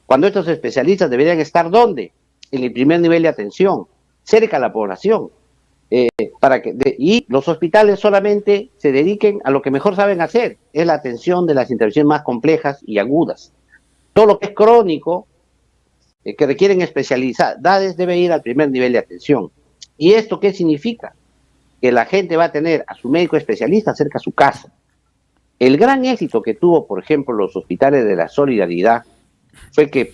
Cuando estos especialistas deberían estar ¿dónde? En el primer nivel de atención, cerca a la población. Y los hospitales solamente se dediquen a lo que mejor saben hacer, es la atención de las intervenciones más complejas y agudas. Todo lo que es crónico, que requieren especialidades, debe ir al primer nivel de atención. ¿Y esto qué significa? Que la gente va a tener a su médico especialista cerca a su casa. El gran éxito que tuvo, por ejemplo, los hospitales de la Solidaridad fue que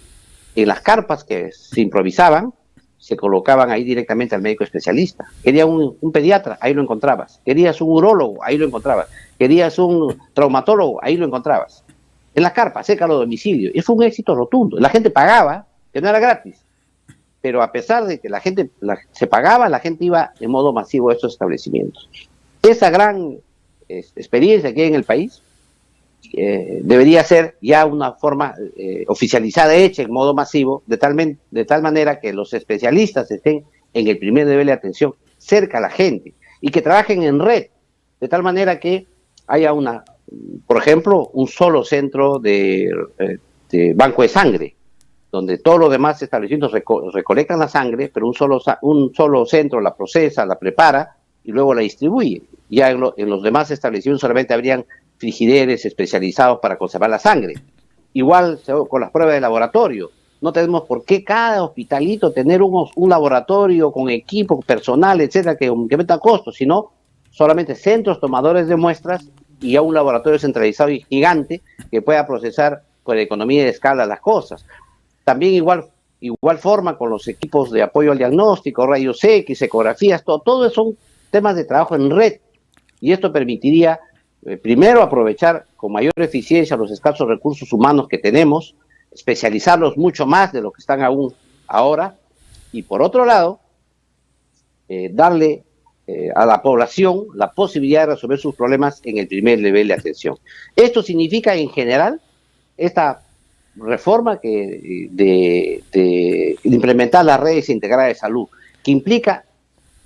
en las carpas que se improvisaban, se colocaban ahí directamente al médico especialista. Querías un pediatra, ahí lo encontrabas. Querías un urólogo, ahí lo encontrabas. Querías un traumatólogo, ahí lo encontrabas. En las carpas, cerca de los domicilios. Y fue un éxito rotundo. La gente pagaba, que no era gratis. Pero a pesar de que la gente se pagaba, la gente iba de modo masivo a estos establecimientos. Esa gran experiencia que hay en el país debería ser ya una forma oficializada, hecha en modo masivo, de tal manera que los especialistas estén en el primer nivel de atención, cerca a la gente, y que trabajen en red, de tal manera que haya por ejemplo, un solo centro de banco de sangre, donde todos los demás establecimientos recolectan la sangre, pero un solo centro la procesa, la prepara y luego la distribuye. Ya en los demás establecimientos solamente habrían frigideres especializados para conservar la sangre. Igual con las pruebas de laboratorio. No tenemos por qué cada hospitalito tener un laboratorio con equipo, personal, etcétera, que meta costos, sino solamente centros tomadores de muestras y ya un laboratorio centralizado y gigante que pueda procesar con economía de escala las cosas. También igual forma con los equipos de apoyo al diagnóstico, rayos X, ecografías, todo son temas de trabajo en red. Y esto permitiría, primero, aprovechar con mayor eficiencia los escasos recursos humanos que tenemos, especializarlos mucho más de lo que están aún ahora, y por otro lado, darle a la población la posibilidad de resolver sus problemas en el primer nivel de atención. Esto significa, en general, esta reforma de implementar las redes integradas de salud, que implica,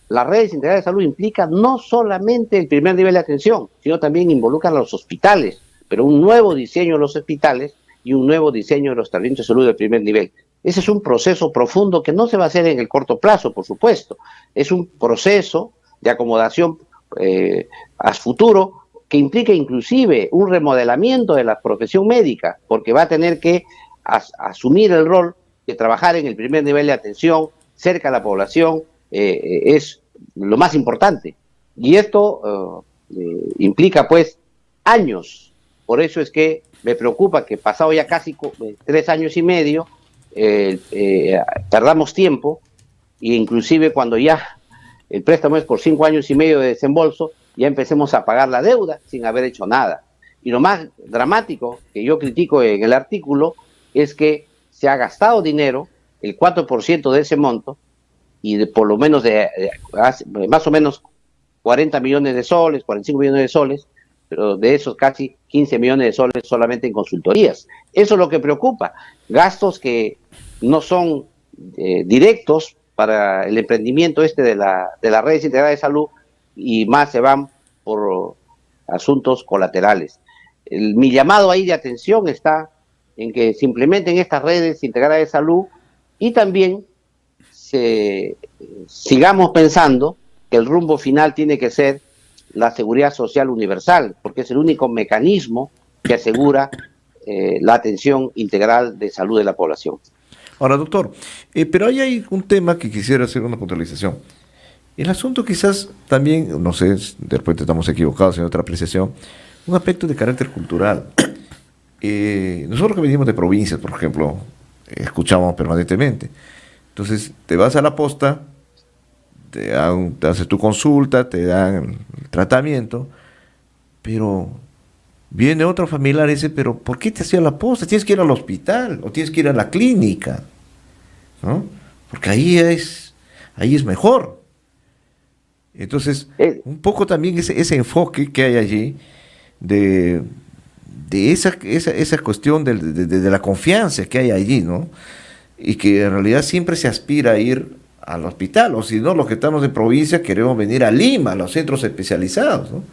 las redes integradas de salud implica no solamente el primer nivel de atención, sino también involucra a los hospitales, pero un nuevo diseño de los hospitales y un nuevo diseño de los establecimientos de salud del primer nivel. Ese es un proceso profundo que no se va a hacer en el corto plazo, por supuesto. Es un proceso de acomodación a futuro que implica inclusive un remodelamiento de la profesión médica, porque va a tener que asumir el rol de trabajar en el primer nivel de atención, cerca a la población, es lo más importante. Y esto implica pues años. Por eso es que me preocupa que pasado ya casi 3 años y medio, perdamos tiempo, e inclusive cuando ya el préstamo es por 5 años y medio de desembolso, ya empecemos a pagar la deuda sin haber hecho nada. Y lo más dramático que yo critico en el artículo es que se ha gastado dinero, el 4% de ese monto, y por lo menos más o menos 40 millones de soles, 45 millones de soles, pero de esos casi 15 millones de soles solamente en consultorías. Eso es lo que preocupa. Gastos que no son directos para el emprendimiento de las redes integradas de salud, y más se van por asuntos colaterales. Mi llamado ahí de atención está en que se implementen estas redes integradas de salud y también sigamos pensando que el rumbo final tiene que ser la seguridad social universal, porque es el único mecanismo que asegura la atención integral de salud de la población. Ahora, doctor, pero ahí hay un tema que quisiera hacer una puntualización. El asunto quizás también, no sé, de repente estamos equivocados en otra apreciación, un aspecto de carácter cultural. Nosotros que venimos de provincias, por ejemplo, escuchamos permanentemente. Entonces, te vas a la posta, te haces tu consulta, te dan el tratamiento, pero viene otro familiar y dice, pero ¿por qué te hacía la posta? Tienes que ir al hospital o tienes que ir a la clínica, ¿no? Porque ahí es mejor. Entonces, un poco también ese enfoque que hay allí de esa cuestión de la confianza que hay allí, ¿no? Y que en realidad siempre se aspira a ir al hospital, o si no, los que estamos en provincia queremos venir a Lima, a los centros especializados, ¿no?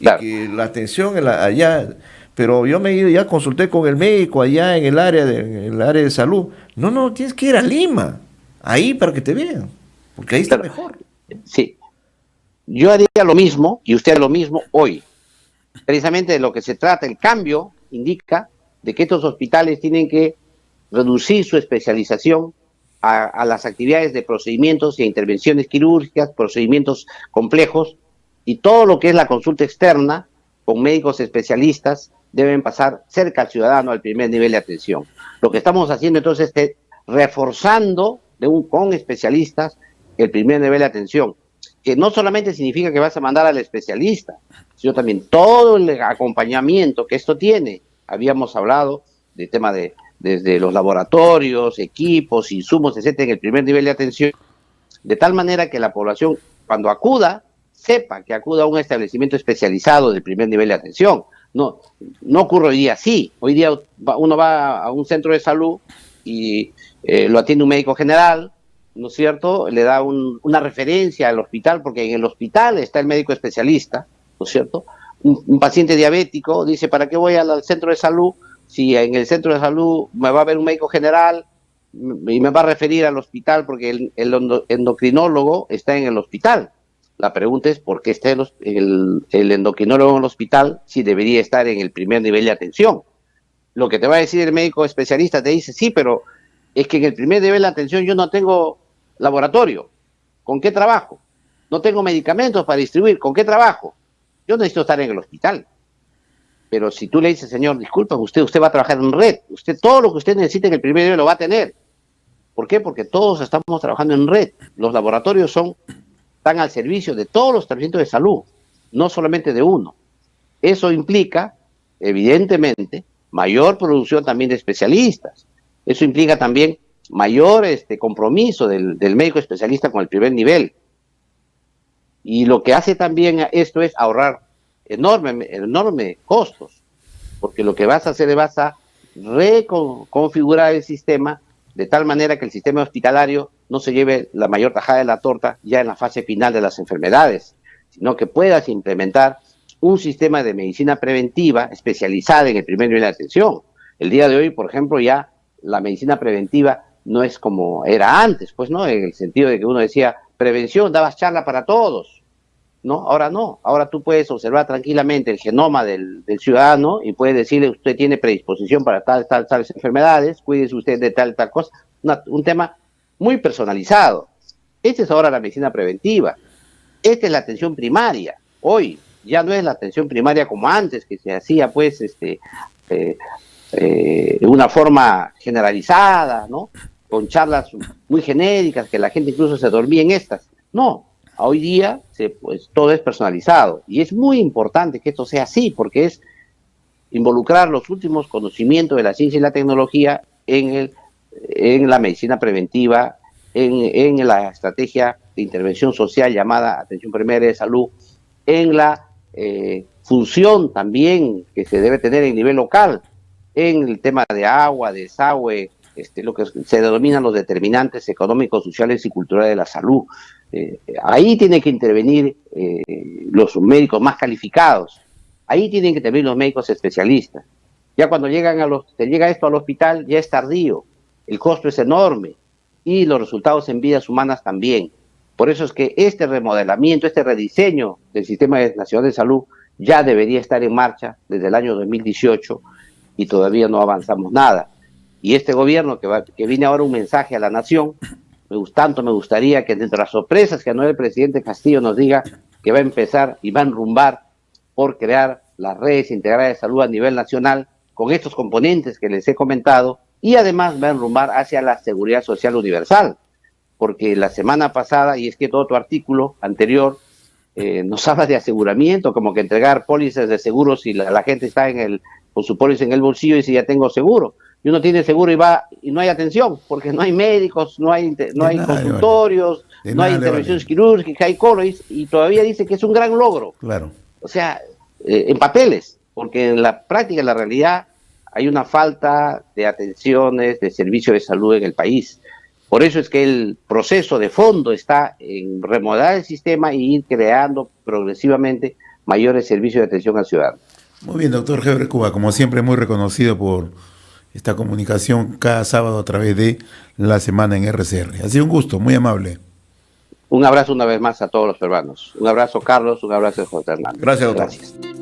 y Claro. que la atención allá, pero yo me he ido, ya consulté con el médico allá en el área de salud. No, no, tienes que ir a Lima, ahí para que te vean, porque ahí está Claro. mejor. Sí, yo haría lo mismo y usted haría lo mismo hoy. Precisamente de lo que se trata, el cambio indica de que estos hospitales tienen que reducir su especialización a las actividades de procedimientos e intervenciones quirúrgicas, procedimientos complejos, y todo lo que es la consulta externa con médicos especialistas deben pasar cerca al ciudadano al primer nivel de atención. Lo que estamos haciendo entonces es reforzando con especialistas el primer nivel de atención, que no solamente significa que vas a mandar al especialista, sino también todo el acompañamiento que esto tiene. Habíamos hablado del tema de desde los laboratorios, equipos, insumos, etcétera, en el primer nivel de atención, de tal manera que la población, cuando acuda, sepa que acuda a un establecimiento especializado del primer nivel de atención. No, no ocurre hoy día así. Hoy día uno va a un centro de salud y lo atiende un médico general, ¿no es cierto? Le da una referencia al hospital, porque en el hospital está el médico especialista, ¿no es cierto? Un paciente diabético dice, ¿para qué voy al centro de salud si en el centro de salud me va a ver un médico general y me va a referir al hospital porque el endocrinólogo está en el hospital? La pregunta es, ¿por qué está el endocrinólogo en el hospital si debería estar en el primer nivel de atención? Lo que te va a decir el médico especialista, te dice, sí, pero es que en el primer nivel de atención yo no tengo laboratorio. ¿Con qué trabajo? No tengo medicamentos para distribuir. ¿Con qué trabajo? Yo necesito estar en el hospital. Pero si tú le dices, señor, disculpa, usted va a trabajar en red. Usted, todo lo que usted necesita en el primer nivel lo va a tener. ¿Por qué? Porque todos estamos trabajando en red. Los laboratorios están al servicio de todos los establecimientos de salud, no solamente de uno. Eso implica, evidentemente, mayor producción también de especialistas. Eso implica también mayor compromiso del médico especialista con el primer nivel. Y lo que hace también esto es ahorrar enorme costos, porque lo que vas a hacer es vas a reconfigurar el sistema de tal manera que el sistema hospitalario no se lleve la mayor tajada de la torta ya en la fase final de las enfermedades, sino que puedas implementar un sistema de medicina preventiva especializada en el primer nivel de atención. El día de hoy, por ejemplo, ya la medicina preventiva no es como era antes, pues, ¿no? En el sentido de que uno decía, prevención, dabas charla para todos, ¿no? Ahora no, ahora tú puedes observar tranquilamente el genoma del ciudadano y puedes decirle, usted tiene predisposición para tales enfermedades, cuídese usted de tal cosa, un tema muy personalizado. Esta es ahora la medicina preventiva, esta es la atención primaria. Hoy ya no es la atención primaria como antes, que se hacía pues de una forma generalizada, ¿no? Con charlas muy genéricas, que la gente incluso se dormía en estas. No, hoy día pues, todo es personalizado y es muy importante que esto sea así, porque es involucrar los últimos conocimientos de la ciencia y la tecnología en la medicina preventiva, en la estrategia de intervención social llamada atención primaria de salud, en la función también que se debe tener en nivel local, en el tema de agua, desagüe, lo que se denominan los determinantes económicos, sociales y culturales de la salud. Ahí tienen que intervenir los médicos más calificados, ahí tienen que intervenir los médicos especialistas. Ya cuando se llega esto al hospital ya es tardío, el costo es enorme y los resultados en vidas humanas también. Por eso es que este remodelamiento, este rediseño del Sistema Nacional de Salud ya debería estar en marcha desde el año 2018 y todavía no avanzamos nada. Y este gobierno que viene ahora un mensaje a la nación, tanto me gustaría que entre las sorpresas que anuncia el presidente Castillo nos diga que va a empezar y va a enrumbar por crear las redes integradas de salud a nivel nacional con estos componentes que les he comentado y además va a enrumbar hacia la seguridad social universal, porque la semana pasada, y es que todo tu artículo anterior nos habla de aseguramiento, como que entregar pólizas de seguros y la gente está con su póliza en el bolsillo y dice ya tengo seguro. Y uno tiene seguro y no hay atención, porque no hay médicos, no hay consultorios, no hay intervenciones quirúrgicas, hay coros, y todavía dice que es un gran logro. Claro. O sea, en papeles, porque en la práctica, en la realidad, hay una falta de atenciones, de servicio de salud en el país. Por eso es que el proceso de fondo está en remodelar el sistema e ir creando progresivamente mayores servicios de atención al ciudadano. Muy bien, doctor Heber Cuba, como siempre muy reconocido por esta comunicación cada sábado a través de La Semana en RCR. Ha sido un gusto, muy amable. Un abrazo una vez más a todos los peruanos. Un abrazo, Carlos, un abrazo, José Hernández. Gracias, doctor. Gracias.